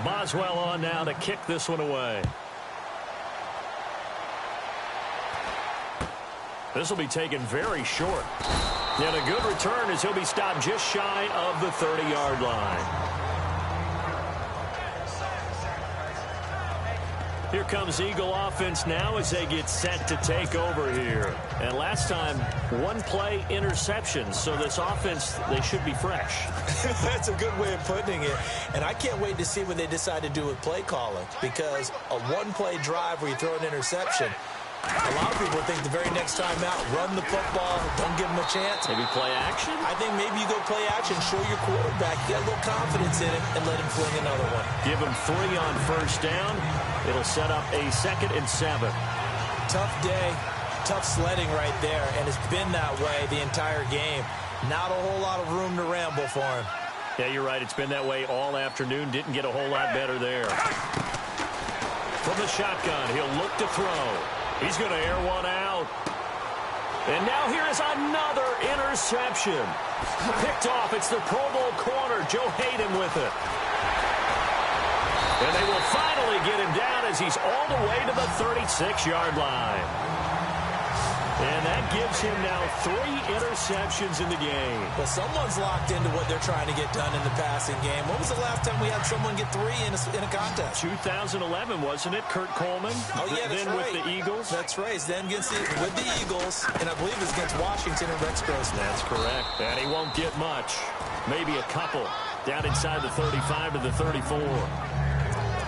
Boswell on now to kick this one away. This will be taken very short. And a good return as he'll be stopped just shy of the 30-yard line. Here comes Eagle offense now as they get set to take over here. And last time, 1 play interception. So this offense, they should be fresh.
That's a good way of putting it. And I can't wait to see what they decide to do with play calling. Because a 1-play drive where you throw an interception, A lot of people think the very next time out, run the football, don't give him a chance.
Maybe play action?
I think maybe you go play action, show your quarterback, get a little confidence in him, and let him fling another one.
Give him 3 on first down. It'll set up a 2nd and 7.
Tough day, tough sledding right there, and it's been that way the entire game. Not a whole lot of room to ramble for him.
Yeah, you're right. It's been that way all afternoon. Didn't get a whole lot better there. From the shotgun, he'll look to throw. He's going to air one out. And now here is another interception. Picked off. It's the Pro Bowl corner, Joe Hayden, with it. And they will finally get him down as he's all the way to the 36-yard line. And that gives him now 3 interceptions in the game.
Well, someone's locked into what they're trying to get done in the passing game. When was the last time we had someone get 3 in a contest?
2011, wasn't it? Kurt Coleman.
Oh, yeah, that's
then
right.
with the Eagles.
That's right. Then with the Eagles, and I believe it's against Washington and Rex Grossman.
That's correct. And he won't get much. Maybe a couple. Down inside the 35 to the 34.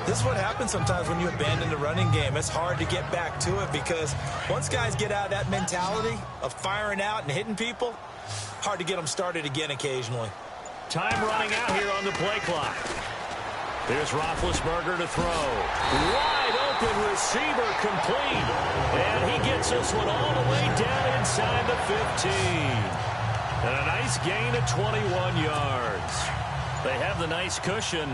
This is what happens sometimes when you abandon the running game. It's hard to get back to it because once guys get out of that mentality of firing out and hitting people, hard to get them started again occasionally.
Time running out here on the play clock. Here's Roethlisberger to throw. Wide open receiver complete. And he gets this one all the way down inside the 15. And a nice gain of 21 yards. They have the nice cushion.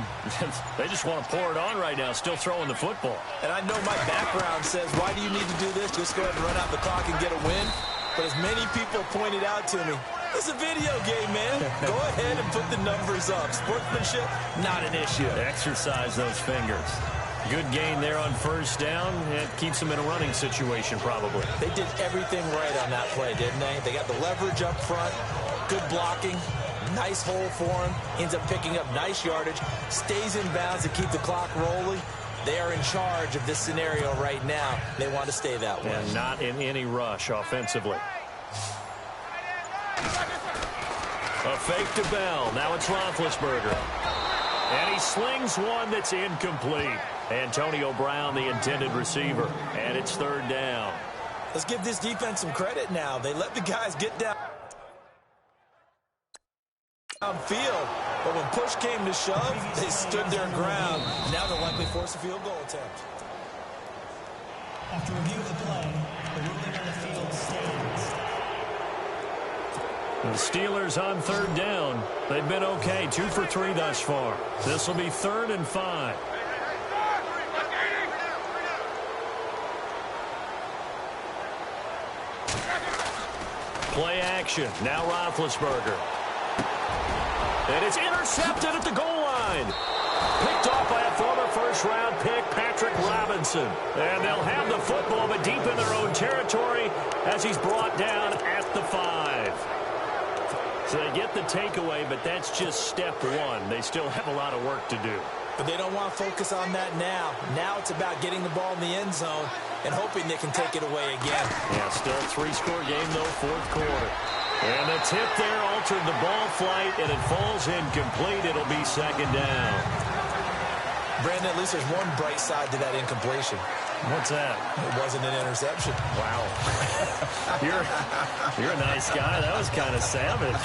They just want to pour it on right now, still throwing the football.
And I know my background says, why do you need to do this? Just go ahead and run out the clock and get a win. But as many people pointed out to me, it's a video game, man. Go ahead and put the numbers up. Sportsmanship, not an issue.
Exercise those fingers. Good gain there on first down. It keeps them in a running situation, probably.
They did everything right on that play, didn't they? They got the leverage up front, good blocking. Nice hole for him. Ends up picking up nice yardage. Stays in bounds to keep the clock rolling. They are in charge of this scenario right now. They want to stay that way.
And not in any rush offensively. A fake to Bell. Now it's Roethlisberger. And he slings one that's incomplete. Antonio Brown, the intended receiver. And it's 3rd down.
Let's give this defense some credit now. They let the guys get down field, but when push came to shove, they stood their ground. Now they'll likely force a field goal attempt.
After review of the play, the ruling on the field stands.
The Steelers on 3rd down. They've been okay, 2 for 3 thus far. This will be 3rd and 5. Play action. Now Roethlisberger. And it's intercepted at the goal line. Picked off by a former first-round pick, Patrick Robinson. And they'll have the football, but deep in their own territory as he's brought down at the 5. So they get the takeaway, but that's just step 1. They still have a lot of work to do.
But they don't want to focus on that now. Now it's about getting the ball in the end zone and hoping they can take it away again.
Yeah, still a 3-score game, though, 4th quarter. And the tip there altered the ball flight, and it falls incomplete. It'll be 2nd down.
Brandon, at least there's one bright side to that incompletion.
What's that?
It wasn't an interception.
Wow. You're a nice guy. That was kind of savage.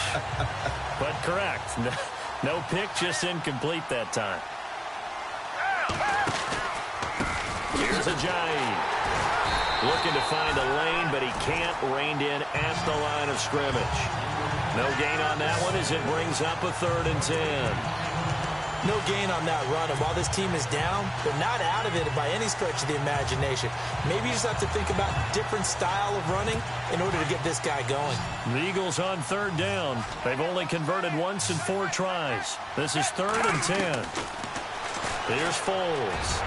But correct. No pick, just incomplete that time. Here's Ajayi. Looking to find a lane, but he can't. Reined in at the line of scrimmage. No gain on that one as it brings up a 3rd and 10.
No gain on that run, and while this team is down, they're not out of it by any stretch of the imagination. Maybe you just have to think about different style of running in order to get this guy going.
The Eagles on 3rd down. They've only converted once in 4 tries. This is 3rd and 10. Here's Foles.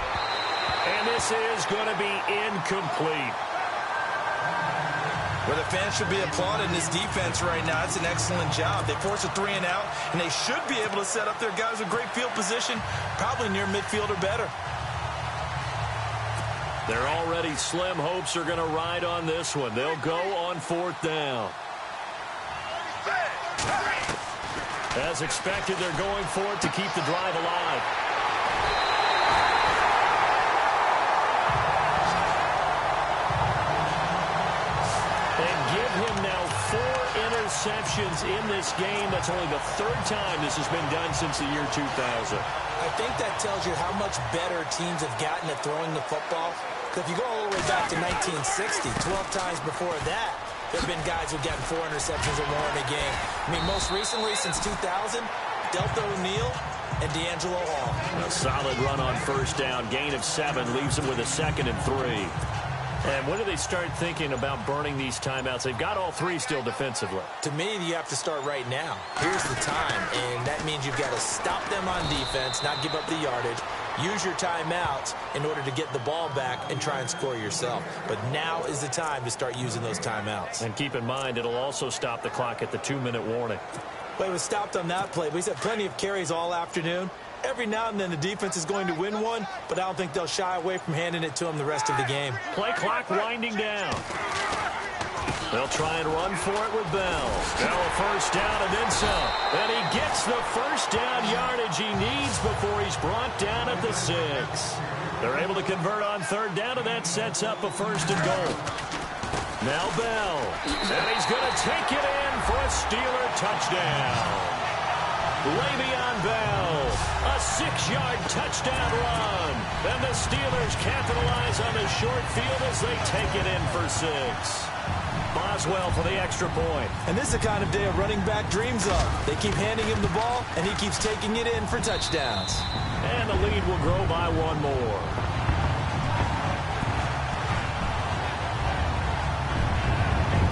And this is going to be incomplete.
Well, the fans should be applauding this defense right now. It's an excellent job. They force a 3 and out, and they should be able to set up their guys with great field position, probably near midfield or better.
Their already slim hopes are going to ride on this one. They'll go on 4th down. As expected, they're going for it to keep the drive alive. interceptions in this game. That's only the third time this has been done since the year 2000.
I think that tells you how much better teams have gotten at throwing the football. Because if you go all the way back to 1960, 12 times before that, there have been guys who've gotten 4 interceptions or more in a game. I mean, most recently, since 2000, Delta O'Neal and D'Angelo Hall.
A solid run on first down. Gain of 7 leaves them with a 2nd and 3. And when do they start thinking about burning these timeouts? They've got all 3 still defensively.
To me, you have to start right now. Here's the time, and that means you've got to stop them on defense, not give up the yardage, use your timeouts in order to get the ball back and try and score yourself. But now is the time to start using those timeouts.
And keep in mind, it'll also stop the clock at the 2-minute warning.
Well, it was stopped on that play, but he's had plenty of carries all afternoon. Every now and then the defense is going to win one, but I don't think they'll shy away from handing it to him the rest of the game.
Play clock winding down. They'll try and run for it with Bell. Now a first down and then some. And he gets the first down yardage he needs before he's brought down at the 6. They're able to convert on third down, and that sets up a 1st and goal. Now Bell. And he's going to take it in for a Steeler touchdown. Le'Veon Bell, a 6-yard touchdown run. And the Steelers capitalize on the short field as they take it in for 6. Boswell for the extra point.
And this is the kind of day a running back dreams of. They keep handing him the ball, and he keeps taking it in for touchdowns.
And the lead will grow by 1 more.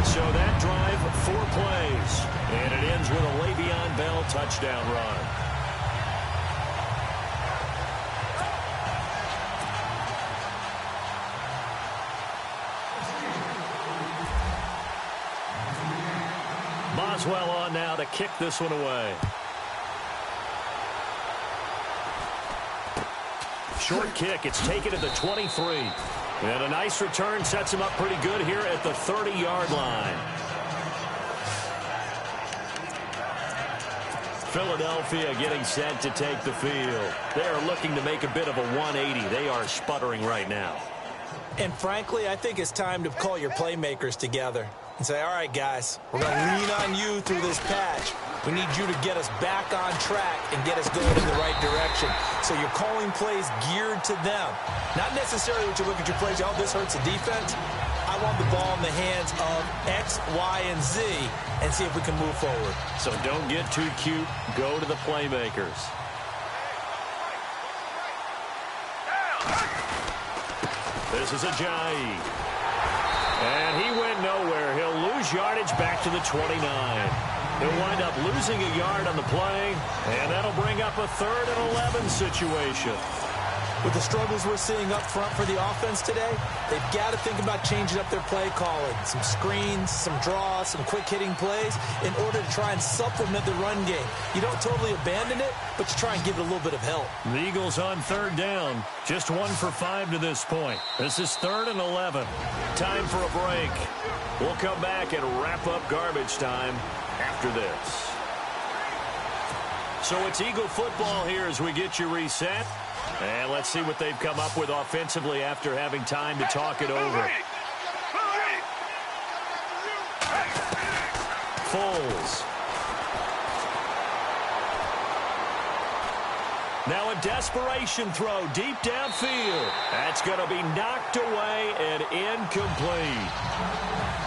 So that drive, 4 plays. And it ends with a Le'Veon Bell touchdown run. Boswell on now to kick this one away. Short kick. It's taken at the 23. And a nice return sets him up pretty good here at the 30-yard line. Philadelphia getting set to take the field. They are looking to make a bit of a 180. They are sputtering right now.
And frankly, I think it's time to call your playmakers together and say, all right, guys, we're going to lean on you through this patch. We need you to get us back on track and get us going in the right direction. So you're calling plays geared to them. Not necessarily when you look at your plays, oh, this hurts the defense. I want the ball in the hands of X, Y, and Z and see if we can move forward.
So don't get too cute. Go to the playmakers. This is Ajayi. And he went nowhere. He'll lose yardage back to the 29. He'll wind up losing a yard on the play, and that'll bring up a 3rd and 11 situation.
With the struggles we're seeing up front for the offense today, they've got to think about changing up their play calling. Some screens, some draws, some quick-hitting plays in order to try and supplement the run game. You don't totally abandon it, but you try and give it a little bit of help.
The Eagles on 3rd down. Just 1 for 5 to this point. This is 3rd and 11. Time for a break. We'll come back and wrap up garbage time after this. So it's Eagle football here as we get you reset. And let's see what they've come up with offensively after having time to talk it over. Foles. Now a desperation throw deep downfield. That's going to be knocked away and incomplete.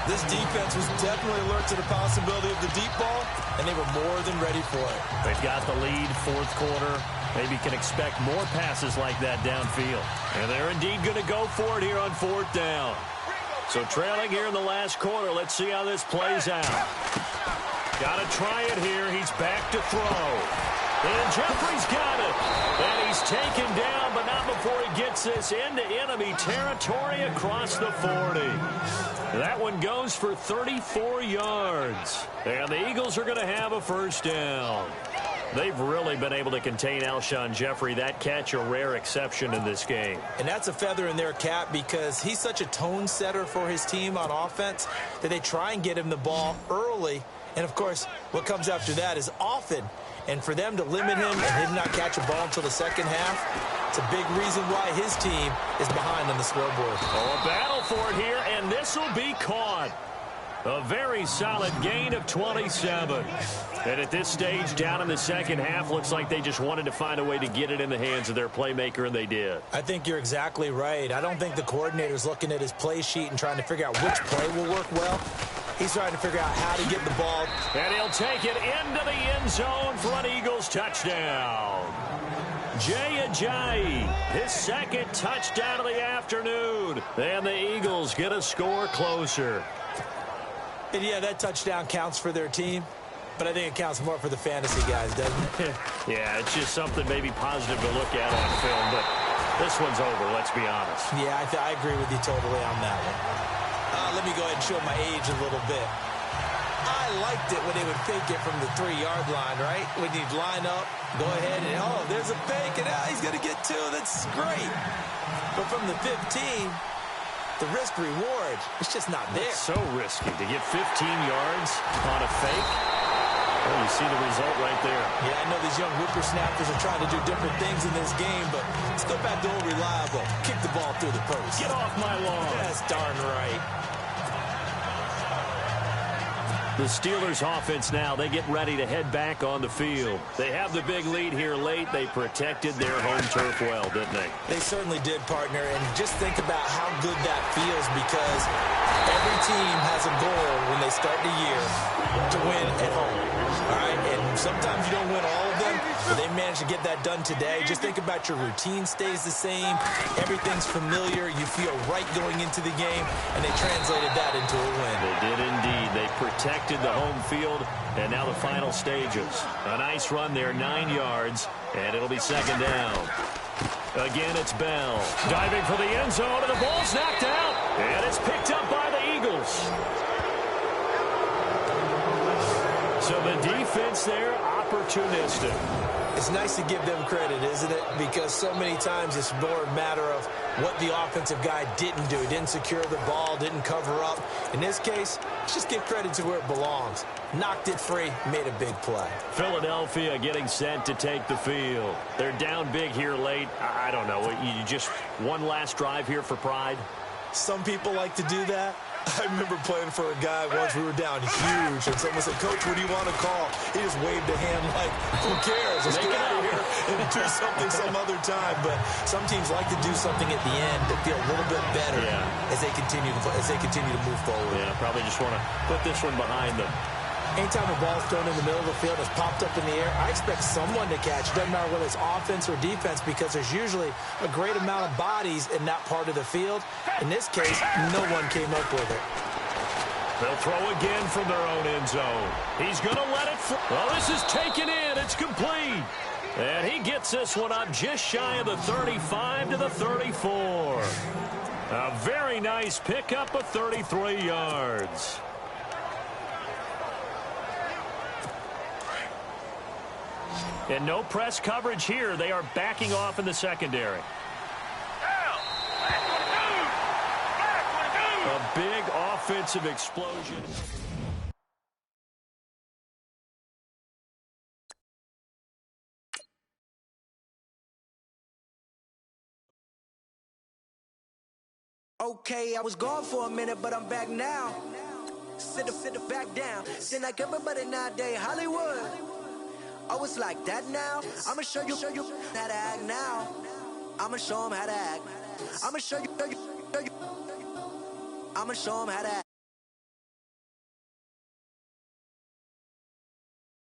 This defense was definitely alert to the possibility of the deep ball, and they were more than ready for it.
They've got the lead, 4th quarter. Maybe can expect more passes like that downfield. And they're indeed going to go for it here on 4th down. So trailing here in the last quarter. Let's see how this plays out. Got to try it here. He's back to throw. And Jeffrey's got it. And he's taken down, but not before he gets this into enemy territory across the 40. That one goes for 34 yards. And the Eagles are going to have a 1st down. They've really been able to contain Alshon Jeffrey. That catch a rare exception in this game.
And that's a feather in their cap because he's such a tone setter for his team on offense that they try and get him the ball early. And, of course, what comes after that is often. And for them to limit him and him not catch a ball until the second half, it's a big reason why his team is behind on the scoreboard.
Oh, a battle for it here, and this will be caught. A very solid gain of 27. And at this stage, down in the second half, looks like they just wanted to find a way to get it in the hands of their playmaker, and they did.
I think you're exactly right. I don't think the coordinator's looking at his play sheet and trying to figure out which play will work well. He's trying to figure out how to get the ball.
And he'll take it into the end zone for an Eagles touchdown. Jay Ajayi, his second touchdown of the afternoon. And the Eagles get a score closer.
And yeah, that touchdown counts for their team, but I think it counts more for the fantasy guys, doesn't it?
Yeah, it's just something maybe positive to look at on film, but this one's over, let's be honest.
Yeah, I agree with you totally on that one. Let me go ahead and show my age a little bit. I liked it when they would fake it from the 3-yard line, right? When you'd line up, go ahead and, oh, there's a fake, and he's going to get 2. That's great. But from the 15, the risk-reward, it's just not there.
It's so risky to get 15 yards on a fake. Well, you see the result right there.
Yeah, I know these young whippersnappers are trying to do different things in this game, but let's go back to old reliable. Kick the ball through the post.
Get off my lawn.
That's darn right.
The Steelers offense now, they get ready to head back on the field. They have the big lead here late. They protected their home turf well, didn't they?
They certainly did, partner, and just think about how good that feels because every team has a goal when they start the year to win at home. All right, and sometimes you don't win all of them, but they managed to get that done today. Just think about your routine stays the same. Everything's familiar. You feel right going into the game, and they translated that into a win.
They did indeed. They protected the home field, and now the final stages. A nice run there, 9 yards, and it'll be second down. Again, it's Bell. Diving for the end zone, and the ball's knocked out, and it's picked up by the Eagles. So the defense there, opportunistic.
It's nice to give them credit, isn't it? Because so many times it's more a matter of what the offensive guy didn't do. He didn't secure the ball, didn't cover up. In this case, just give credit to where it belongs. Knocked it free, made a big play.
Philadelphia getting set to take the field. They're down big here late. I don't know. You just one last drive here for pride?
Some people like to do that. I remember playing for a guy once. We were down huge, and someone said, "Coach, what do you want to call?" He just waved a hand like, who cares? Let's get out of here and do something some other time. But some teams like to do something at the end to feel a little bit better as they continue to move forward.
Yeah, probably just want to put this one behind them.
Anytime a ball's thrown in the middle of the field and it's popped up in the air, I expect someone to catch. It doesn't matter whether it's offense or defense because there's usually a great amount of bodies in that part of the field. In this case, no one came up with it.
They'll throw again from their own end zone. He's going to let it fly. Well, this is taken in. It's complete. And he gets this one up just shy of the 35 to the 34. A very nice pickup of 33 yards. And no press coverage here. They are backing off in the secondary. A big offensive explosion.
Okay, I was gone for a minute, but I'm back now. Sit back down. Seem like everybody nowadays, Hollywood. Oh, it's like that now? I'ma show you how to act now. I'ma show them how to act. I'ma show you. I'ma show them how to act.